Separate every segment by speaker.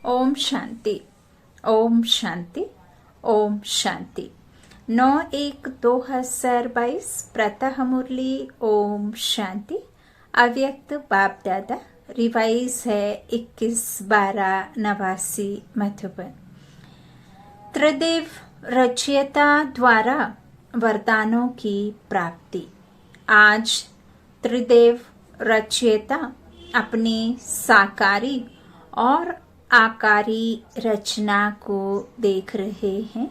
Speaker 1: ओम शांति, ओम शांति, ओम शांति। 9/1/2022 प्रातः मुरली। ओम शांति। अव्यक्त बाप दादा। रिवाइज है 21/12/89 मधुबन। त्रिदेव रचयिता द्वारा वरदानों की प्राप्ति। आज त्रिदेव रचयिता अपनी साकारी और आकारी रचना को देख रहे हैं।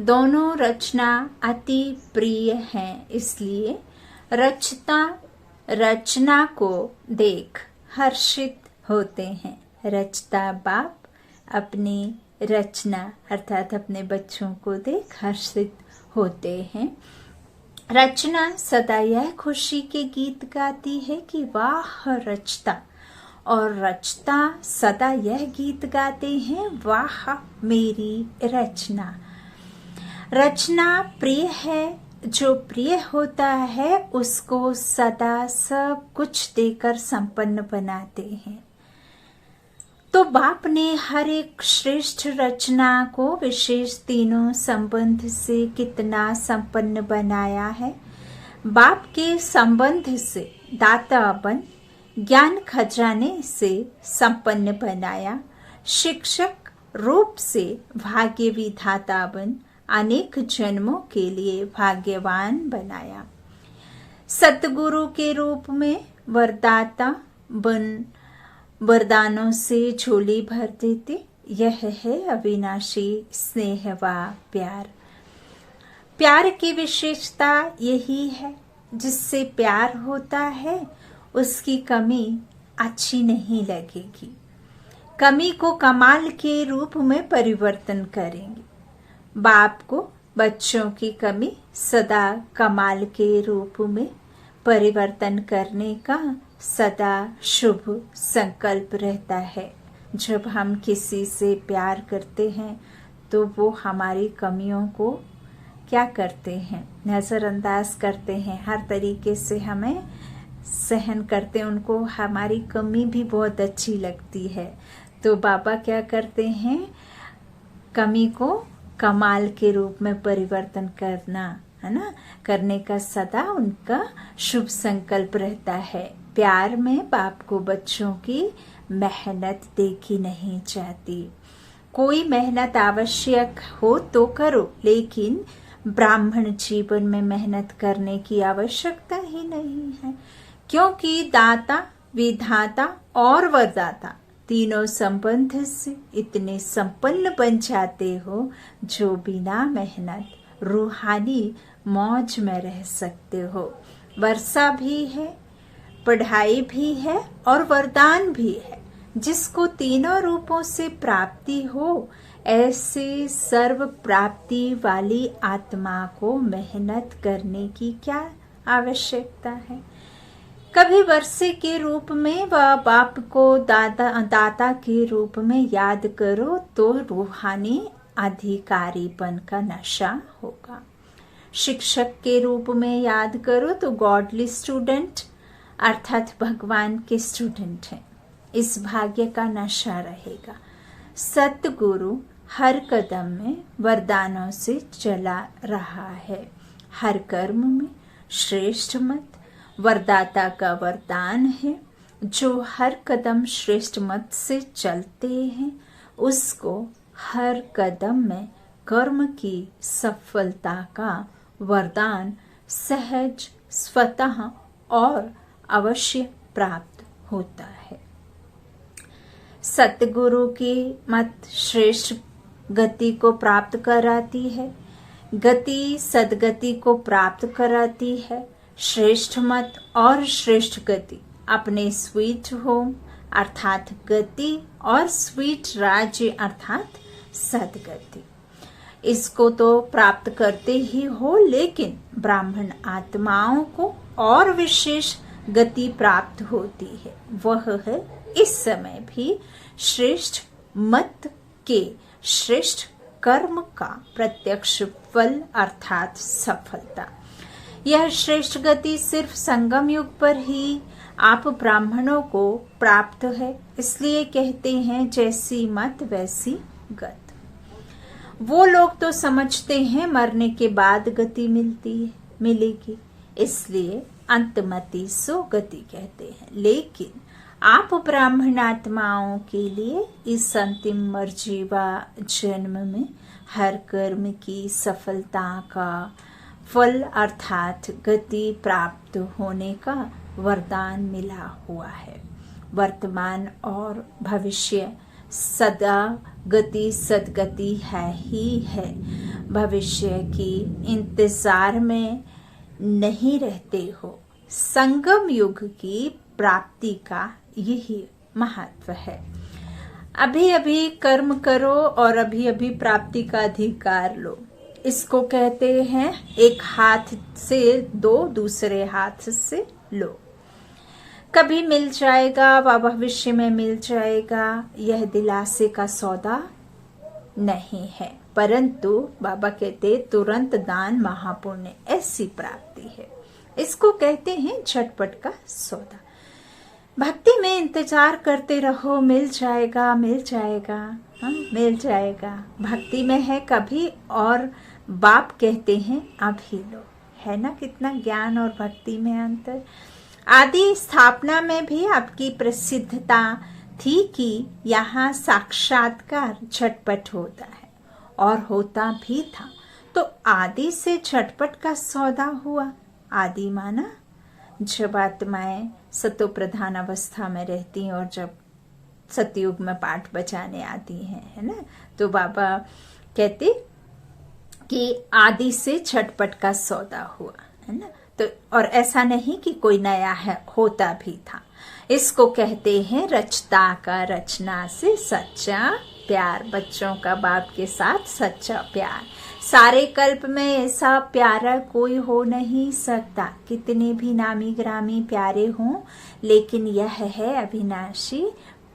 Speaker 1: दोनों रचना अति प्रिय हैं, इसलिए रचता रचना को देख हर्षित होते हैं। रचता बाप अपनी रचना अर्थात अपने बच्चों को देख हर्षित होते हैं। रचना सदा यह खुशी के गीत गाती है कि वाह रचता, और रचता सदा यह गीत गाते हैं, वाह मेरी रचना। रचना प्रिय है, जो प्रिय होता है उसको सदा सब कुछ देकर संपन्न बनाते हैं। तो बाप ने हर एक श्रेष्ठ रचना को विशेष तीनों संबंध से कितना संपन्न बनाया है। बाप के संबंध से दाता बन ज्ञान खजाने से संपन्न बनाया। शिक्षक रूप से भाग्य विधाता बन अनेक जन्मों के लिए भाग्यवान बनाया। सतगुरु के रूप में वरदाता बन वरदानों से झोली भर देते। यह है अविनाशी स्नेह व प्यार। प्यार की विशेषता यही है, जिससे प्यार होता है उसकी कमी अच्छी नहीं लगेगी। कमी को कमाल के रूप में परिवर्तन करेंगे। बाप को बच्चों की कमी सदा कमाल के रूप में परिवर्तन करने का सदा शुभ संकल्प रहता है। जब हम किसी से प्यार करते हैं तो वो हमारी कमियों को क्या करते हैं, नज़रअंदाज करते हैं, हर तरीके से हमें सहन करते हैं। उनको हमारी कमी भी बहुत अच्छी लगती है। तो बाबा क्या करते हैं, कमी को कमाल के रूप में परिवर्तन करना है ना, करने का सदा उनका शुभ संकल्प रहता है। प्यार में बाप को बच्चों की मेहनत देखी नहीं जाती। कोई मेहनत आवश्यक हो तो करो, लेकिन ब्राह्मण जीवन में मेहनत करने की आवश्यकता ही नहीं है, क्योंकि दाता विधाता और वरदाता तीनों संबंध से इतने संपन्न बन जाते हो, जो बिना मेहनत रूहानी मौज में रह सकते हो। वर्षा भी है, पढ़ाई भी है और वरदान भी है। जिसको तीनों रूपों से प्राप्ति हो, ऐसे सर्व प्राप्ति वाली आत्मा को मेहनत करने की क्या आवश्यकता है। कभी वर्षे के रूप में व बाप को दाता के रूप में याद करो तो रूहानी अधिकारीपन का नशा होगा। शिक्षक के रूप में याद करो तो गॉडली स्टूडेंट अर्थात भगवान के स्टूडेंट हैं। इस भाग्य का नशा रहेगा। सतगुरु हर कदम में वरदानों से चला रहा है। हर कर्म में श्रेष्ठ मत वरदाता का वरदान है। जो हर कदम श्रेष्ठ मत से चलते हैं, उसको हर कदम में कर्म की सफलता का वरदान सहज स्वतः और अवश्य प्राप्त होता है। सतगुरु की मत श्रेष्ठ गति को प्राप्त कराती है। गति सदगति को प्राप्त कराती है। श्रेष्ठ मत और श्रेष्ठ गति अपने स्वीट होम अर्थात गति और स्वीट राज्य अर्थात सदगति, इसको तो प्राप्त करते ही हो, लेकिन ब्राह्मण आत्माओं को और विशेष गति प्राप्त होती है। वह है इस समय भी श्रेष्ठ मत के श्रेष्ठ कर्म का प्रत्यक्ष फल अर्थात सफलता। यह श्रेष्ठ गति सिर्फ संगम युग पर ही आप ब्राह्मणों को प्राप्त है, इसलिए कहते हैं जैसी मत वैसी गत। वो लोग तो समझते हैं मरने के बाद गति मिलेगी, इसलिए अंतमति सो गति कहते हैं। लेकिन आप ब्राह्मण आत्माओं के लिए इस अंतिम मर्जीवा जन्म में हर कर्म की सफलता का फल अर्थात गति प्राप्त होने का वरदान मिला हुआ है। वर्तमान और भविष्य सदा गति सदगति है ही है। भविष्य की इंतजार में नहीं रहते हो। संगम युग की प्राप्ति का यही महत्व है। अभी अभी कर्म करो और अभी अभी प्राप्ति का अधिकार लो। इसको कहते हैं एक हाथ से दो, दूसरे हाथ से लो। कभी मिल जाएगा व भविष्य में मिल जाएगा, यह दिलासे का सौदा नहीं है, परंतु बाबा कहते तुरंत दान महापुण्य ऐसी प्राप्ति है। इसको कहते हैं झटपट का सौदा। भक्ति में इंतजार करते रहो, मिल जाएगा मिल जाएगा, मिल जाएगा। भक्ति में है कभी और बाप कहते हैं अभी लो। है ना कितना ज्ञान और भक्ति में अंतर। आदि स्थापना में भी आपकी प्रसिद्धता थी कि यहाँ साक्षात्कार झटपट होता है और होता भी था, तो आदि से झटपट का सौदा हुआ। आदि माना जब आत्माएं सतो प्रधान अवस्था में रहती हैं और जब सतयुग में पाठ बजाने आती हैं, है ना, तो बाबा कहते कि आदि से झटपट का सौदा हुआ, है ना। तो और ऐसा नहीं कि कोई नया है, होता भी था। इसको कहते हैं रचता का रचना से सच्चा प्यार। बच्चों का बाप के साथ सच्चा प्यार। सारे कल्प में ऐसा प्यारा कोई हो नहीं सकता, कितने भी नामी ग्रामी प्यारे हों, लेकिन यह है अविनाशी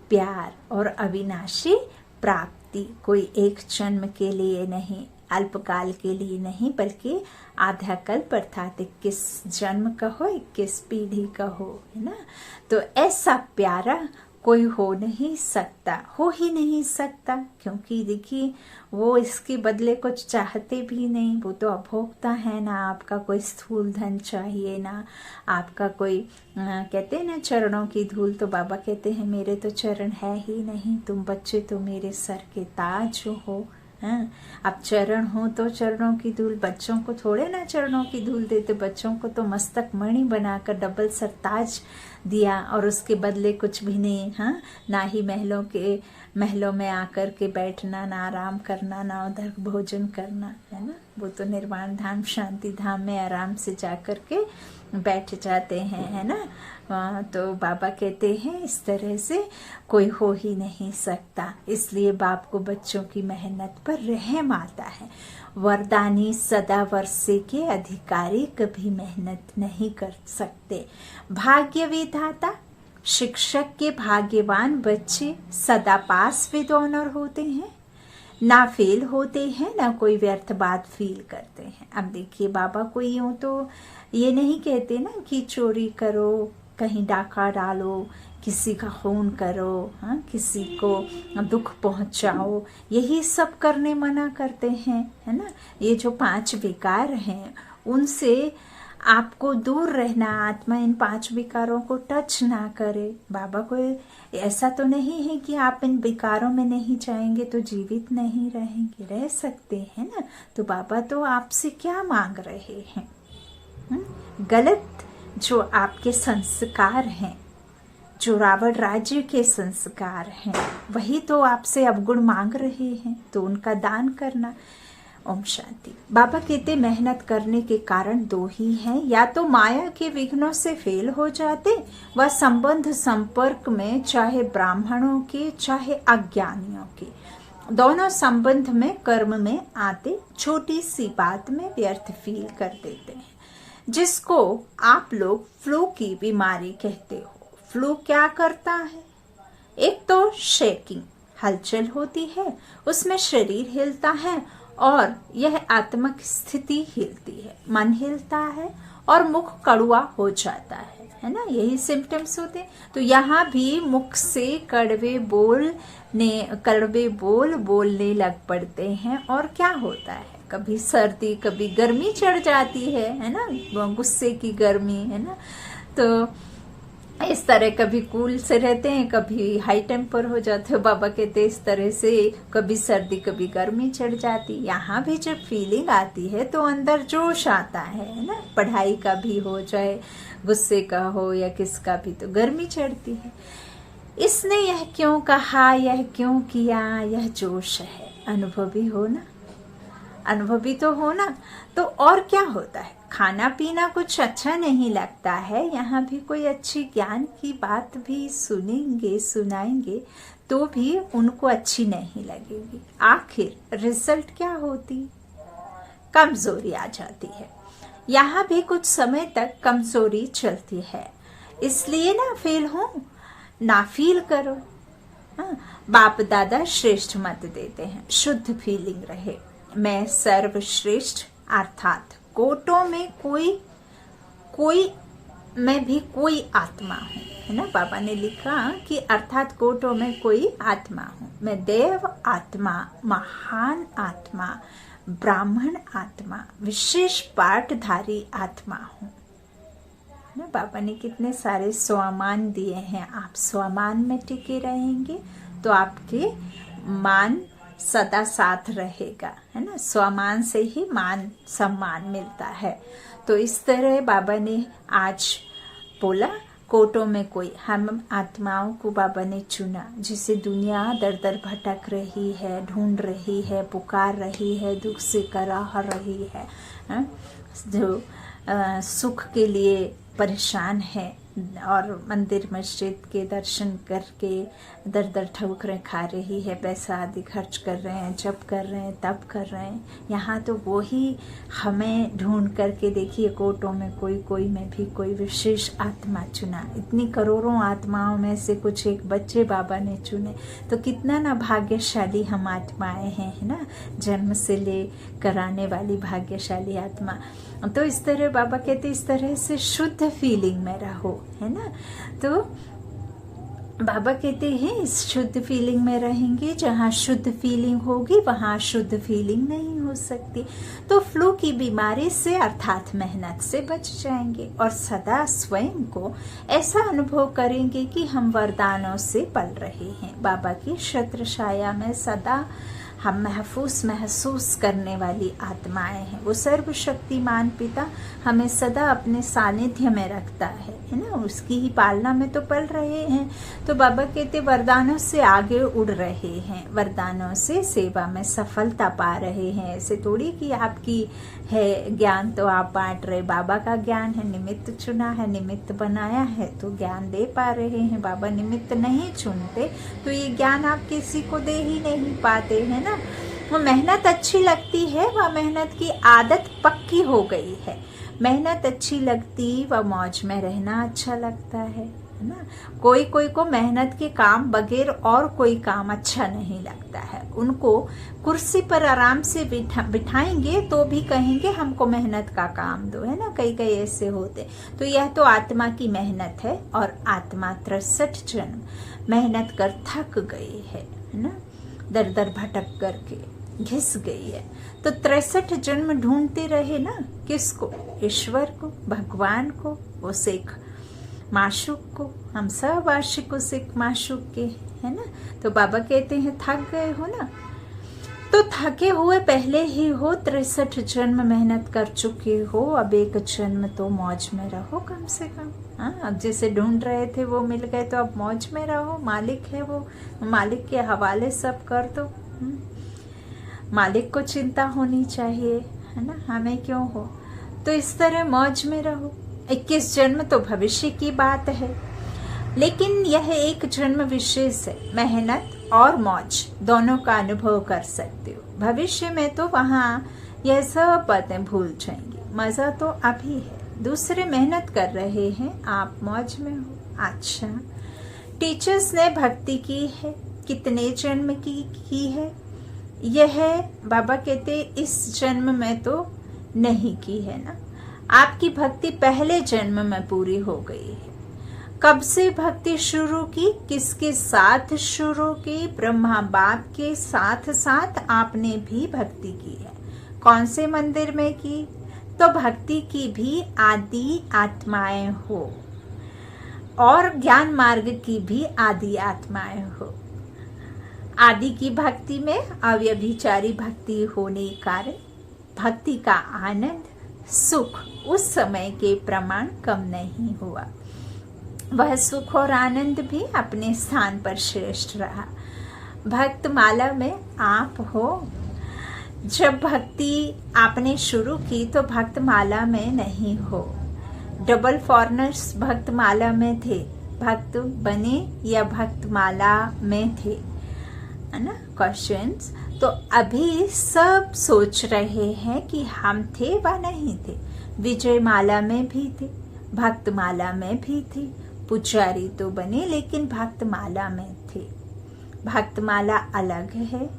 Speaker 1: प्यार और अविनाशी प्राप्ति। कोई एक जन्म के लिए नहीं, अल्पकाल के लिए नहीं, बल्कि आधा कल्प अर्थात 21 जन्म का हो, 21 पीढ़ी का हो, है ना। तो ऐसा प्यारा कोई हो नहीं सकता, हो ही नहीं सकता, क्योंकि देखिए वो इसके बदले कुछ चाहते भी नहीं। वो तो अभोक्ता है ना, आपका कोई स्थूल धन चाहिए ना, आपका कोई कहते हैं ना चरणों की धूल। तो बाबा कहते हैं मेरे तो चरण है ही नहीं, तुम बच्चे तो मेरे सर के ताज हो। अब चरण हो तो चरणों की धूल, बच्चों को थोड़े ना चरणों की धूल देते, बच्चों को तो मस्तक मणि बनाकर डबल सरताज दिया और उसके बदले कुछ भी नहीं। ना ही महलों में आकर के बैठना, ना आराम करना, ना उधर भोजन करना, है ना। वो तो निर्वाण धाम शांति धाम में आराम से जाकर के बैठ जाते हैं, है ना। तो बाबा कहते हैं इस तरह से कोई हो ही नहीं सकता। इसलिए बाप को बच्चों की मेहनत पर रहम आता है। वरदानी सदा वर्षे के अधिकारी कभी मेहनत नहीं कर सकते। भाग्य विधाता शिक्षक के भाग्यवान बच्चे सदा पास विद ऑनर होते हैं, ना फेल होते हैं, ना कोई व्यर्थ बात फील करते हैं। अब देखिए बाबा को यूं तो ये नहीं कहते ना कि चोरी करो, कहीं डाका डालो, किसी का खून करो, किसी को दुख पहुंचाओ, यही सब करने मना करते हैं, है ना। ये जो 5 विकार हैं उनसे आपको दूर रहना। आत्मा इन 5 विकारों को टच ना करे। बाबा को ऐसा तो नहीं है कि आप इन विकारों में नहीं जाएंगे तो जीवित नहीं रहेंगे, रह सकते हैं ना। तो बाबा तो आपसे क्या मांग रहे हैं? गलत जो आपके संस्कार हैं, जो रावण राज्य के संस्कार हैं, वही तो आपसे अवगुण मांग रहे हैं, तो उनका दान करना। ओम शांति। बाबा कहते मेहनत करने के कारण 2 ही हैं, या तो माया के विघ्नों से फेल हो जाते व संबंध संपर्क में, चाहे ब्राह्मणों के चाहे अज्ञानियों के, दोनों संबंध में कर्म में आते छोटी सी बात में व्यर्थ फील कर देते हैं, जिसको आप लोग फ्लू की बीमारी कहते हो। फ्लू क्या करता है? एक तो शेकिंग, हलचल होती है, उसमें शरीर हिलता है और यह आत्मिक स्थिति हिलती है, मन हिलता है और मुख कड़वा हो जाता है। है ना, यही सिम्टम्स होते हैं। तो यहाँ भी मुख से कड़वे बोल बोलने लग पड़ते हैं, और क्या होता है, कभी सर्दी कभी गर्मी चढ़ जाती है ना, गुस्से की गर्मी, है ना। तो इस तरह कभी कूल से रहते हैं, कभी हाई टेम्पर हो जाते हो। बाबा कहते इस तरह से कभी सर्दी कभी गर्मी चढ़ जाती। यहाँ भी जब फीलिंग आती है तो अंदर जोश आता है ना, पढ़ाई का भी हो, चाहे गुस्से का हो या किसका भी, तो गर्मी चढ़ती है। इसने यह क्यों कहा, यह क्यों किया, यह जोश है। अनुभवी हो ना, अनुभवी तो हो ना। तो और क्या होता है, खाना पीना कुछ अच्छा नहीं लगता है, यहाँ भी कोई अच्छी ज्ञान की बात भी सुनेंगे सुनाएंगे तो भी उनको अच्छी नहीं लगेगी। आखिर रिजल्ट क्या होती, कमजोरी आ जाती है। यहाँ भी कुछ समय तक कमजोरी चलती है, इसलिए ना फील हो ना फील करो। बाप दादा श्रेष्ठ मत देते हैं, शुद्ध फीलिंग रहे। मैं सर्वश्रेष्ठ, अर्थात कोटों में मैं भी कोई आत्मा हूँ, है ना। बाबा ने लिखा कि अर्थात कोटों में कोई आत्मा हूँ। मैं देव आत्मा, महान आत्मा, ब्राह्मण आत्मा, विशेष पाठधारी आत्मा हूँ ना। बाबा ने कितने सारे स्वमान दिए हैं। आप स्वमान में टिके रहेंगे तो आपके मान सदा साथ रहेगा, है ना। स्वमान से ही मान सम्मान मिलता है। तो इस तरह बाबा ने आज बोला, कोटों में कोई, हम आत्माओं को बाबा ने चुना, जिसे दुनिया दर दर भटक रही है, ढूंढ रही है, पुकार रही है, दुख से कराह रही है, जो सुख के लिए परेशान है और मंदिर मस्जिद के दर्शन करके दर दर ठोकरें खा रही है, पैसा आदि खर्च कर रहे हैं, जब कर रहे हैं तब कर रहे हैं। यहाँ तो वो ही हमें ढूंढ करके देखिए, कोटों में कोई में भी कोई विशेष आत्मा चुना। इतनी करोड़ों आत्माओं में से कुछ एक बच्चे बाबा ने चुने, तो कितना ना भाग्यशाली हम आत्माएं हैं, है ना। जन्म से ले कराने वाली भाग्यशाली आत्मा। तो इस तरह बाबा कहते इस तरह से शुद्ध फीलिंग में रहो, है ना। तो बाबा कहते हैं इस शुद्ध फीलिंग में रहेंगे। जहाँ शुद्ध फीलिंग होगी वहाँ शुद्ध फीलिंग नहीं हो सकती। तो फ्लू की बीमारी से अर्थात मेहनत से बच जाएंगे और सदा स्वयं को ऐसा अनुभव करेंगे कि हम वरदानों से पल रहे हैं। बाबा की छत्र छाया में सदा हम महसूस करने वाली आत्माएं हैं। वो सर्वशक्तिमान पिता हमें सदा अपने सानिध्य में रखता है ना। उसकी ही पालना में तो पल रहे हैं। तो बाबा कहते वरदानों से आगे उड़ रहे हैं, वरदानों से सेवा में सफलता पा रहे हैं। ऐसे थोड़ी कि आपकी है ज्ञान तो आप बांट रहे, बाबा का ज्ञान है, निमित्त चुना है, निमित्त बनाया है तो ज्ञान दे पा रहे हैं। बाबा निमित्त नहीं चुनते तो ये ज्ञान आप किसी को दे ही नहीं पाते, है ना। वो मेहनत अच्छी लगती है, वह मेहनत की आदत पक्की हो गई है। मेहनत अच्छी लगती व मौज में रहना अच्छा लगता है ना। कोई को मेहनत के काम बगैर और कोई काम अच्छा नहीं लगता है। उनको कुर्सी पर आराम से बिठाएंगे तो भी कहेंगे हमको मेहनत का काम दो, है ना। कई ऐसे होते। तो यह तो आत्मा की मेहनत है और आत्मा 63 जन्म मेहनत कर थक गई है ना। दर दर भटक करके घिस गई है। तो 63 जन्म ढूंढते रहे ना, किसको, ईश्वर को, भगवान को, वो सिख माशूक को। हम सब आशिक सिख माशूक के, है ना। तो बाबा कहते हैं थक गए हो ना, तो थके हुए पहले ही हो। 63 जन्म मेहनत कर चुके हो, अब एक जन्म तो मौज में रहो कम से कम। हाँ, अब जिसे ढूंढ रहे थे वो मिल गए तो अब मौज में रहो। मालिक है वो, मालिक के हवाले सब कर दो। मालिक को चिंता होनी चाहिए, है ना, हमें क्यों हो। तो इस तरह मौज में रहो। 21 जन्म तो भविष्य की बात है, लेकिन यह एक जन्म विशेष है। मेहनत और मौज दोनों का अनुभव कर सकते हो। भविष्य में तो वहाँ यह सब बातें भूल जाएंगी। मजा तो अभी है। दूसरे मेहनत कर रहे हैं, आप मौज में हो। अच्छा, टीचर्स ने भक्ति की है, कितने जन्म की है। यह बाबा कहते इस जन्म में तो नहीं की है ना। आपकी भक्ति पहले जन्म में पूरी हो गई है। कब से भक्ति शुरू की, किसके साथ शुरू की? ब्रह्मा बाप के साथ साथ आपने भी भक्ति की है। कौन से मंदिर में की? तो भक्ति की भी आदि आत्माएं हो और ज्ञान मार्ग की भी आदि आत्माएं हो। आदि की भक्ति में अव्यभिचारी भक्ति होने के कारण भक्ति का आनंद सुख उस समय के प्रमाण कम नहीं हुआ। वह सुख और आनंद भी अपने स्थान पर श्रेष्ठ रहा। भक्त माला में आप हो। जब भक्ति आपने शुरू की तो भक्त माला में नहीं हो। डबल फॉरनर्स भक्त माला में थे, भक्त बने या भक्त माला में थे, है ना क्वेश्चंस। तो अभी सब सोच रहे हैं कि हम थे व नहीं थे। विजय माला में भी थे, भक्त माला में भी थे। पुजारी तो बने लेकिन भक्त माला में थे। भक्त माला अलग है।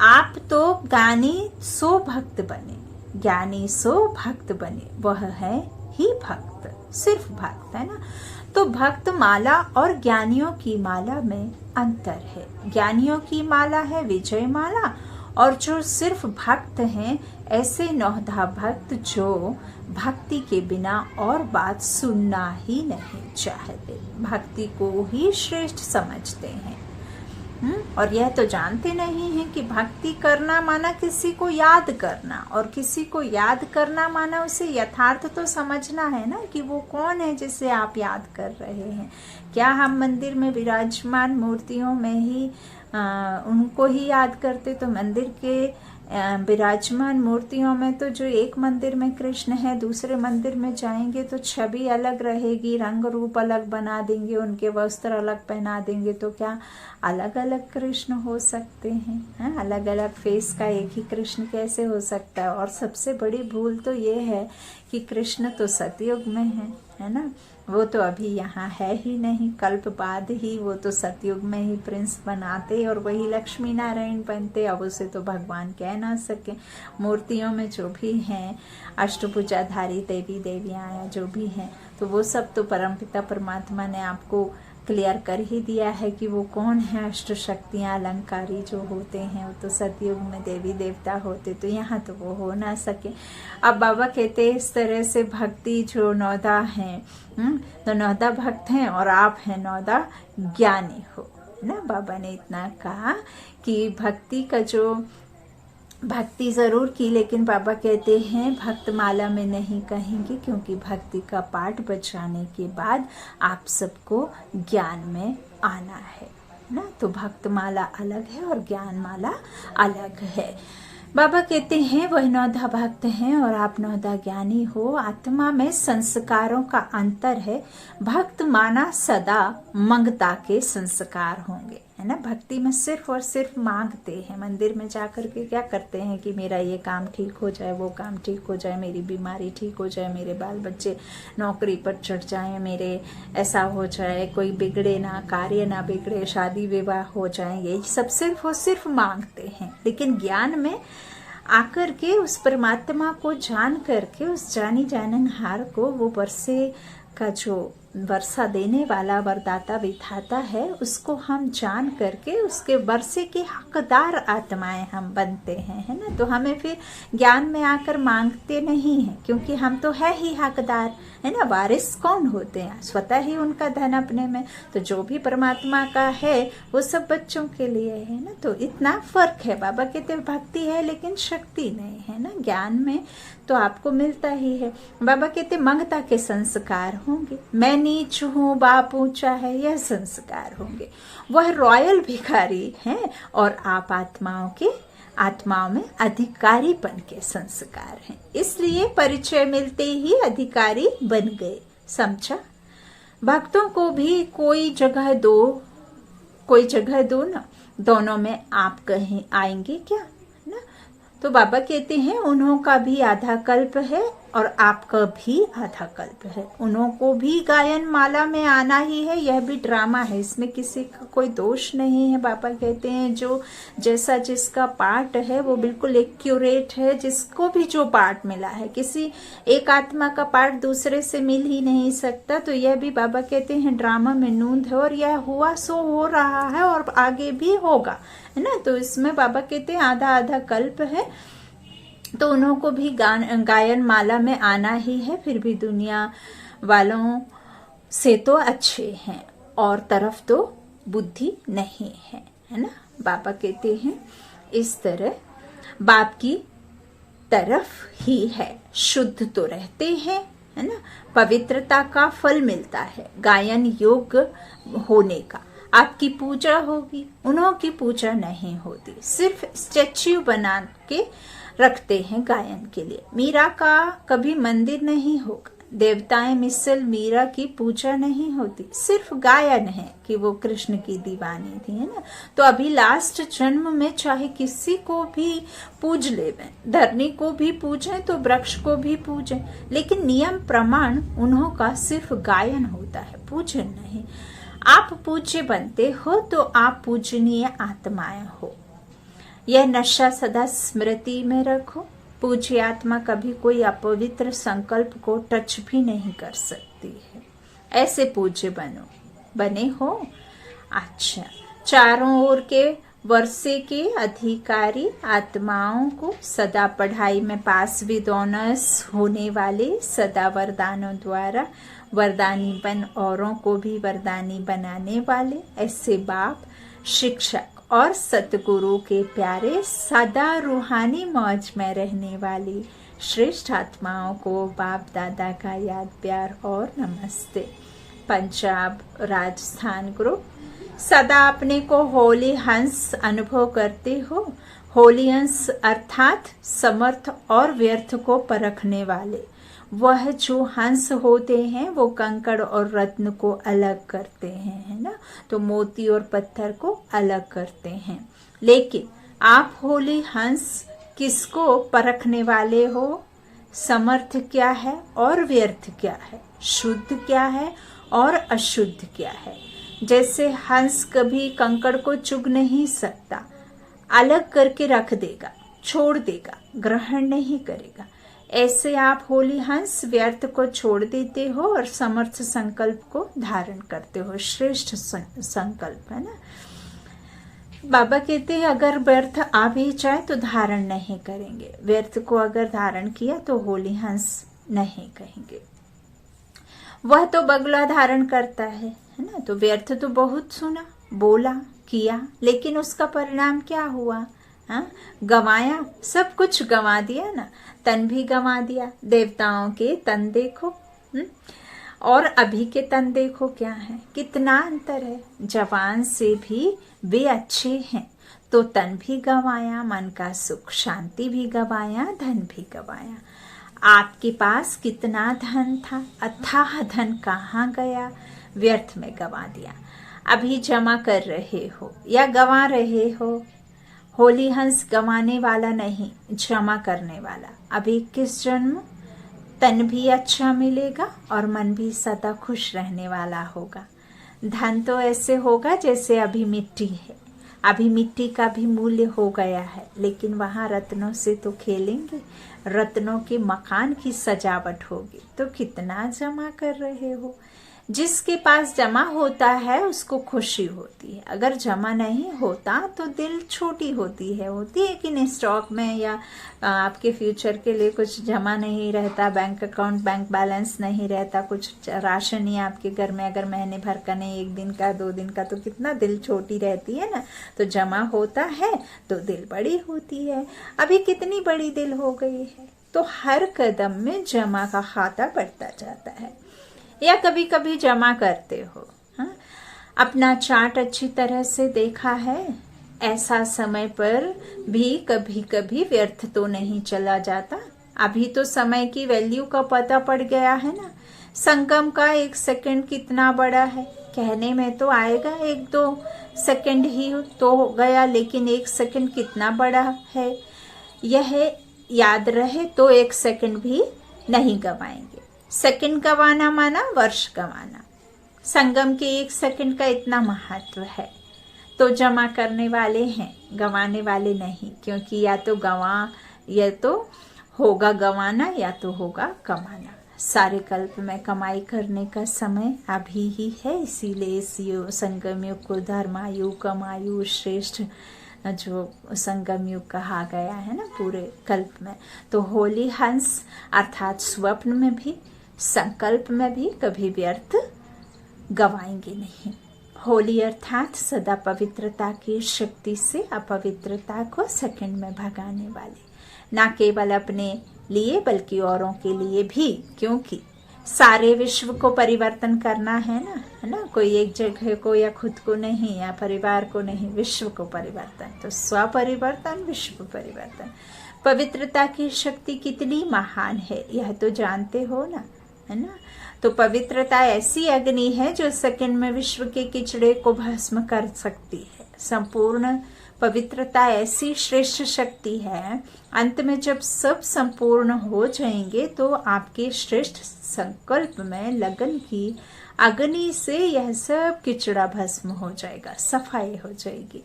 Speaker 1: आप तो ज्ञानी सो भक्त बने, ज्ञानी सो भक्त बने, वह है ही भक्त, सिर्फ भक्त, है ना। तो भक्त माला और ज्ञानियों की माला में अंतर है। ज्ञानियों की माला है विजय माला, और जो सिर्फ भक्त हैं ऐसे नौधा भक्त जो भक्ति के बिना और बात सुनना ही नहीं चाहते, भक्ति को ही श्रेष्ठ समझते हैं। और यह तो जानते नहीं हैं कि भक्ति करना माना किसी को याद करना, और किसी को याद करना माना उसे यथार्थ तो समझना है ना कि वो कौन है जिसे आप याद कर रहे हैं। क्या हम मंदिर में विराजमान मूर्तियों में ही उनको ही याद करते? तो मंदिर के विराजमान मूर्तियों में तो जो एक मंदिर में कृष्ण है, दूसरे मंदिर में जाएंगे तो छवि अलग रहेगी, रंग रूप अलग बना देंगे, उनके वस्त्र अलग पहना देंगे, तो क्या अलग अलग कृष्ण हो सकते हैं? अलग अलग फेस का एक ही कृष्ण कैसे हो सकता है? और सबसे बड़ी भूल तो ये है कि कृष्ण तो सतयुग में है ना। वो तो अभी यहाँ है ही नहीं, कल्प बाद ही वो तो सतयुग में ही प्रिंस बनाते और वही लक्ष्मी नारायण बनते। अब उसे तो भगवान कह ना सके। मूर्तियों में जो भी हैं अष्टभुजाधारी देवी देवियाँ जो भी हैं, तो वो सब तो परमपिता परमात्मा ने आपको क्लियर कर ही दिया है कि वो कौन है। अष्ट शक्तियाँ अलंकारी जो होते हैं वो तो सतयुग में देवी देवता होते, तो यहाँ तो वो हो ना सके। अब बाबा कहते हैं इस तरह से भक्ति जो नौदा हैं, तो नौदा भक्त हैं और आप हैं नौदा ज्ञानी हो ना। बाबा ने इतना कहा कि भक्ति का जो भक्ति जरूर की, लेकिन बाबा कहते हैं भक्त माला में नहीं कहेंगे, क्योंकि भक्ति का पाठ बचाने के बाद आप सबको ज्ञान में आना है ना। तो भक्त माला अलग है और ज्ञान माला अलग है। बाबा कहते हैं वह नौधा भक्त हैं और आप नौधा ज्ञानी हो। आत्मा में संस्कारों का अंतर है। भक्त माना सदा मंगता के संस्कार होंगे, है ना। भक्ति में सिर्फ और सिर्फ मांगते हैं। मंदिर में जाकर के क्या करते हैं कि मेरा ये काम ठीक हो जाए, वो काम ठीक हो जाए, मेरी बीमारी ठीक हो जाए, मेरे बाल बच्चे नौकरी पर चढ़ जाएं, मेरे ऐसा हो जाए, कोई बिगड़े ना, कार्य ना बिगड़े, शादी विवाह हो जाए, यही सब सिर्फ और सिर्फ मांगते हैं। लेकिन ज्ञान में आकर के उस परमात्मा को जान करके, उस जानी जाननहार को, वो वर्षे का जो वर्षा देने वाला वरदाता विधाता है, उसको हम जान करके उसके वर्षे के हकदार आत्माएं हम बनते हैं, है ना। तो हमें फिर ज्ञान में आकर मांगते नहीं हैं, क्योंकि हम तो है ही हकदार, है ना। वारिस कौन होते हैं? स्वतः ही उनका धन अपने में। तो जो भी परमात्मा का है वो सब बच्चों के लिए है ना। तो इतना फर्क है। बाबा कहते भक्ति है लेकिन शक्ति नहीं है ना। ज्ञान में तो आपको मिलता ही है। बाबा कहते मंगता के संस्कार होंगे। मैं नीच हूँ बाप ऊंचा है, यह संस्कार होंगे। वह रॉयल भिखारी हैं और आप आत्माओं में अधिकारीपन के संस्कार हैं। इसलिए परिचय मिलते ही अधिकारी बन गए। समझा? भक्तों को भी कोई जगह दो ना, दोनों में आप कहीं आएंगे क्या ना। तो बाबा कहते हैं उन्हों का भी आधा कल्प है और आपका भी आधा कल्प है। उन्हों को भी गायन माला में आना ही है। यह भी ड्रामा है, इसमें किसी का कोई दोष नहीं है। बाबा कहते हैं जो जैसा जिसका पार्ट है वो बिल्कुल एक्यूरेट है। जिसको भी जो पार्ट मिला है, किसी एक आत्मा का पार्ट दूसरे से मिल ही नहीं सकता। तो यह भी बाबा कहते हैं ड्रामा में नूंद है, और यह हुआ सो हो रहा है और आगे भी होगा, है ना। तो इसमें बाबा कहते हैं आधा आधा कल्प है। तो उन्हों को भी गायन माला में आना ही है। फिर भी दुनिया वालों से तो अच्छे हैं और तरफ तो बुद्धि नहीं है, है ना। बाबा कहते हैं इस तरह बाप की तरफ ही है, शुद्ध तो रहते हैं, है ना। पवित्रता का फल मिलता है गायन योग्य होने का। आपकी पूजा होगी, उन्हों की पूजा नहीं होती। सिर्फ स्टैच्यू बना के रखते हैं गायन के लिए। मीरा का कभी मंदिर नहीं होगा, देवताएं मिसल मीरा की पूजा नहीं होती। सिर्फ गायन है कि वो कृष्ण की दीवानी थी, है ना। तो अभी लास्ट जन्म में चाहे किसी को भी पूज ले, धरनी को भी पूजें तो वृक्ष को भी पूजें, लेकिन नियम प्रमाण उन्हों का सिर्फ गायन होता है, पूजन नहीं। आप पूज्य बनते हो तो आप पूजनीय आत्माएं हो। यह नशा सदा स्मृति में रखो। पूज्य आत्मा कभी कोई अपवित्र संकल्प को टच भी नहीं कर सकती है। ऐसे पूज्य बने हो। अच्छा, चारों ओर के वर्षे के अधिकारी आत्माओं को सदा पढ़ाई में पास विद ऑनर्स होने वाले, सदा वरदानों द्वारा वरदानी बन औरों को भी वरदानी बनाने वाले ऐसे बाप, शिक्षक और सतगुरु के प्यारे, सदा रूहानी मौज में रहने वाली श्रेष्ठ आत्माओं को बाप दादा का याद, प्यार और नमस्ते। पंजाब राजस्थान ग्रुप। सदा अपने को होली हंस अनुभव करते हो। होली हंस अर्थात समर्थ और व्यर्थ को परखने वाले। वह जो हंस होते हैं वो कंकड़ और रत्न को अलग करते हैं, है ना। तो मोती और पत्थर को अलग करते हैं। लेकिन आप होली हंस किसको परखने वाले हो? समर्थ क्या है और व्यर्थ क्या है, शुद्ध क्या है और अशुद्ध क्या है। जैसे हंस कभी कंकड़ को चुग नहीं सकता, अलग करके रख देगा, छोड़ देगा, ग्रहण नहीं करेगा। ऐसे आप होली हंस व्यर्थ को छोड़ देते हो और समर्थ संकल्प को धारण करते हो। श्रेष्ठ संकल्प, है ना। बाबा कहते हैं अगर व्यर्थ आ भी जाए तो धारण नहीं करेंगे। व्यर्थ को अगर धारण किया तो होली हंस नहीं कहेंगे। वह तो बगला धारण करता है ना। तो व्यर्थ तो बहुत सुना, बोला, किया, लेकिन उसका परिणाम क्या हुआ? हाँ, गंवाया, सब कुछ गंवा दिया ना। तन भी गंवा दिया। देवताओं के तन देखो और अभी के तन देखो, क्या है, कितना अंतर है। जवान से भी वे अच्छे हैं। तो तन भी गंवाया, मन का सुख शांति भी गंवाया, धन भी गंवाया। आपके पास कितना धन था, अथाह धन कहाँ गया? व्यर्थ में गंवा दिया। अभी जमा कर रहे हो या गंवा रहे हो। होली हंस गंवाने वाला नहीं, जमा करने वाला। अभी 21 जन्म तन भी अच्छा मिलेगा और मन भी सदा खुश रहने वाला होगा। धन तो ऐसे होगा जैसे अभी मिट्टी है। अभी मिट्टी का भी मूल्य हो गया है, लेकिन वहां रत्नों से तो खेलेंगे। रत्नों के मकान की सजावट होगी। तो कितना जमा कर रहे हो? जिसके पास जमा होता है उसको खुशी होती है। अगर जमा नहीं होता तो दिल छोटी होती है कि स्टॉक में या आपके फ्यूचर के लिए कुछ जमा नहीं रहता, बैंक अकाउंट बैंक बैलेंस नहीं रहता, कुछ राशन नहीं आपके घर में, अगर महीने भर का नहीं, 1 दिन का 2 दिन का, तो कितना दिल छोटी रहती है ना। तो जमा होता है तो दिल बड़ी होती है। अभी कितनी बड़ी दिल हो गई है। तो हर कदम में जमा का खाता बढ़ता जाता है। या कभी कभी जमा करते हो, हाँ? अपना चार्ट अच्छी तरह से देखा है। ऐसा समय पर भी कभी कभी व्यर्थ तो नहीं चला जाता। अभी तो समय की वैल्यू का पता पड़ गया है ना। संगम का 1 सेकंड कितना बड़ा है, कहने में तो आएगा 1-2 सेकंड ही तो हो गया, लेकिन 1 सेकंड कितना बड़ा है यह याद रहे तो 1 सेकंड भी नहीं गवाएंगे। सेकंड गवाना माना वर्ष गवाना। संगम के 1 सेकंड का इतना महत्व है। तो जमा करने वाले हैं, गंवाने वाले नहीं, क्योंकि या तो होगा गंवाना या तो होगा कमाना। सारे कल्प में कमाई करने का समय अभी ही है, इसीलिए इस संगम युग को धर्मायु कमायु श्रेष्ठ जो संगम युग कहा गया है ना पूरे कल्प में। तो होली हंस अर्थात स्वप्न में भी संकल्प में भी कभी व्यर्थ गवाएंगे नहीं। होली अर्थात सदा पवित्रता की शक्ति से अपवित्रता को सेकंड में भगाने वाले, ना केवल अपने लिए बल्कि औरों के लिए भी, क्योंकि सारे विश्व को परिवर्तन करना है ना, कोई एक जगह को या खुद को नहीं या परिवार को नहीं, विश्व को परिवर्तन। तो स्व परिवर्तन विश्व परिवर्तन। पवित्रता की शक्ति कितनी महान है यह तो जानते हो ना, है ना। तो पवित्रता ऐसी अग्नि है जो सेकंड में विश्व के किचड़े को भस्म कर सकती है। संपूर्ण पवित्रता ऐसी श्रेष्ठ शक्ति है, अंत में जब सब संपूर्ण हो जाएंगे तो आपके श्रेष्ठ संकल्प में लगन की अग्नि से यह सब किचड़ा भस्म हो जाएगा, सफाई हो जाएगी।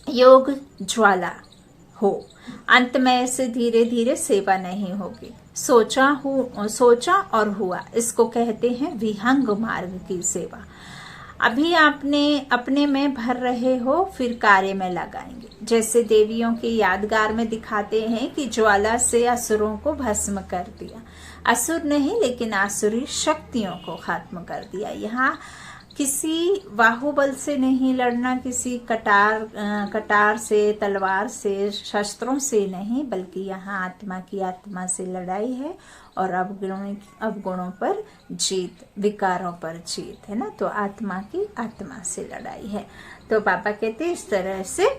Speaker 1: योग ज्वाला हो, अंत में ऐसे धीरे धीरे सेवा नहीं होगी। सोचा और हुआ, इसको कहते हैं विहंग मार्ग की सेवा। अभी आपने अपने में भर रहे हो, फिर कार्य में लगाएंगे। जैसे देवियों के यादगार में दिखाते हैं कि ज्वाला से असुरों को भस्म कर दिया। असुर नहीं लेकिन आसुरी शक्तियों को खत्म कर दिया। यहाँ किसी बाहुबल से नहीं लड़ना, किसी कटार से, तलवार से, शस्त्रों से नहीं, बल्कि यहाँ आत्मा की आत्मा से लड़ाई है और अवगुणों पर जीत, विकारों पर जीत, है ना। तो आत्मा की आत्मा से लड़ाई है। तो पापा कहते इस तरह से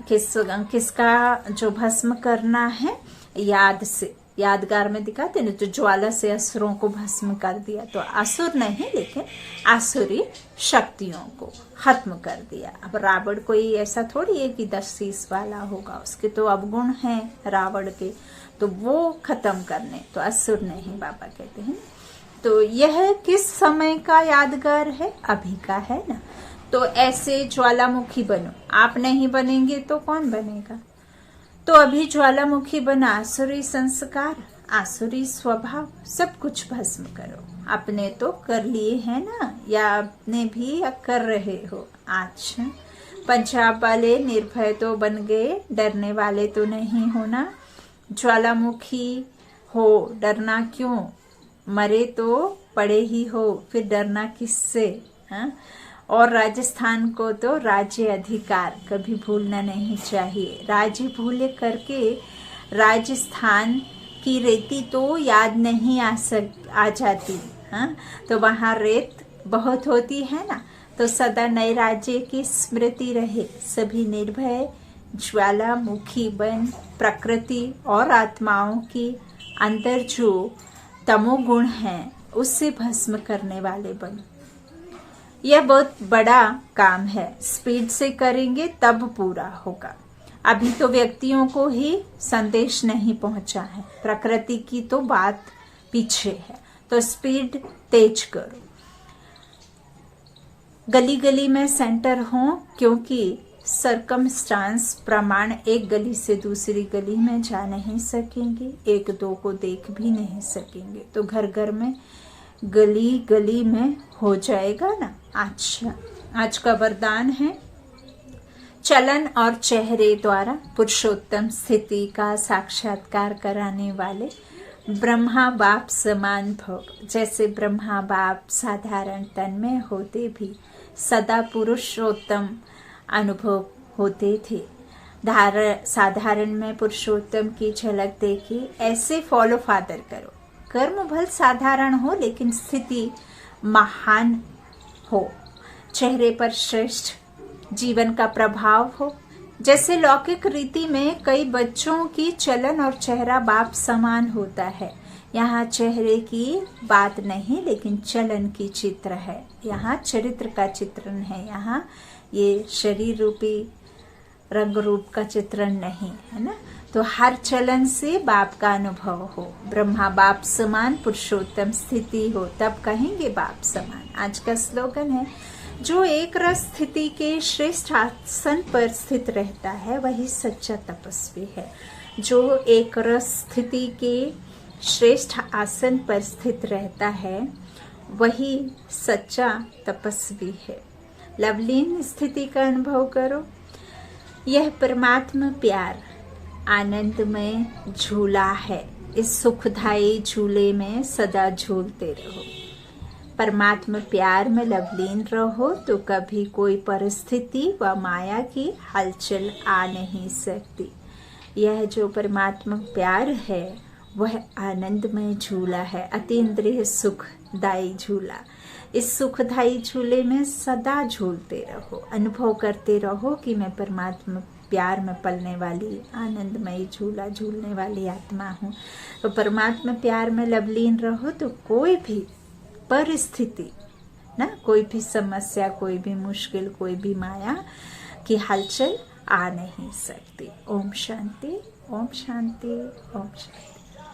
Speaker 1: किसका जो भस्म करना है, याद से, यादगार में दिखाते ना, तो ज्वाला से असुरों को भस्म कर दिया। तो असुर नहीं लेकिन आसुरी शक्तियों को खत्म कर दिया। अब रावण कोई ऐसा थोड़ी है कि 10 शीश वाला होगा, उसके तो अवगुण हैं रावण के, तो वो खत्म करने, तो असुर नहीं बाबा कहते हैं। तो यह किस समय का यादगार है? अभी का है ना। तो ऐसे ज्वालामुखी बनो। आप नहीं बनेंगे तो कौन बनेगा? तो अभी ज्वालामुखी बना, आसुरी संस्कार, आसुरी स्वभाव, सब कुछ भस्म करो। अपने तो कर लिए हैं ना, या अपने भी या कर रहे हो। आज पंजाब वाले निर्भय तो बन गए, डरने वाले तो नहीं होना। ज्वालामुखी हो, डरना क्यों? मरे तो पड़े ही हो, फिर डरना किससे? हाँ? और राजस्थान को तो राज्य अधिकार कभी भूलना नहीं चाहिए। राज्य भूले करके राजस्थान की रेती तो याद नहीं आ जाती। हाँ, तो वहाँ रेत बहुत होती है ना। तो सदा नए राज्य की स्मृति रहे। सभी निर्भय ज्वालामुखी बन प्रकृति और आत्माओं की अंदर जो तमोगुण है उससे भस्म करने वाले बनो। यह बहुत बड़ा काम है, स्पीड से करेंगे तब पूरा होगा। अभी तो व्यक्तियों को ही संदेश नहीं पहुंचा है, प्रकृति की तो बात पीछे है। तो स्पीड तेज करो, गली गली में सेंटर हो, क्योंकि सरकमस्टांस प्रमाण एक गली से दूसरी गली में जा नहीं सकेंगे, एक दो को देख भी नहीं सकेंगे। तो घर घर में गली गली में हो जाएगा ना। अच्छा, आज का वरदान है चलन और चेहरे द्वारा पुरुषोत्तम स्थिति का साक्षात्कार कराने वाले ब्रह्मा बाप समान भव। जैसे ब्रह्मा बाप साधारण तन में होते भी सदा पुरुषोत्तम अनुभव होते थे। साधारण में पुरुषोत्तम की झलक देखी, ऐसे फॉलो फादर करो। कर्म भल साधारण हो लेकिन स्थिति महान हो, चेहरे पर श्रेष्ठ जीवन का प्रभाव हो। जैसे लौकिक रीति में कई बच्चों की चलन और चेहरा बाप समान होता है, यहाँ चेहरे की बात नहीं लेकिन चलन की चित्र है। यहाँ चरित्र का चित्रण है, यहाँ ये शरीर रूपी रंग रूप का चित्रण नहीं है ना। तो हर चलन से बाप का अनुभव हो, ब्रह्मा बाप समान पुरुषोत्तम स्थिति हो, तब कहेंगे बाप समान। आज का स्लोगन है, जो एक रस स्थिति के श्रेष्ठ आसन पर स्थित रहता है वही सच्चा तपस्वी है। जो एक रस स्थिति के श्रेष्ठ आसन पर स्थित रहता है वही सच्चा तपस्वी है। लवलीन स्थिति का अनुभव करो। यह परमात्मा प्यार आनंदमय झूला है। इस सुखदायी झूले में सदा झूलते रहो। परमात्मा प्यार में लवलीन रहो तो कभी कोई परिस्थिति व माया की हलचल आ नहीं सकती। यह जो परमात्मा प्यार है वह आनंदमय झूला है, अतीन्द्रिय सुखदायी झूला। इस सुखदायी झूले में सदा झूलते रहो, अनुभव करते रहो कि मैं परमात्मा प्यार में पलने वाली आनंदमयी झूला झूलने वाली आत्मा हूँ। तो परमात्मा प्यार में लवलीन रहो तो कोई भी परिस्थिति ना, कोई भी समस्या, कोई भी मुश्किल, कोई भी माया की हलचल आ नहीं सकती। ओम शांति, ओम शांति, ओम शांति।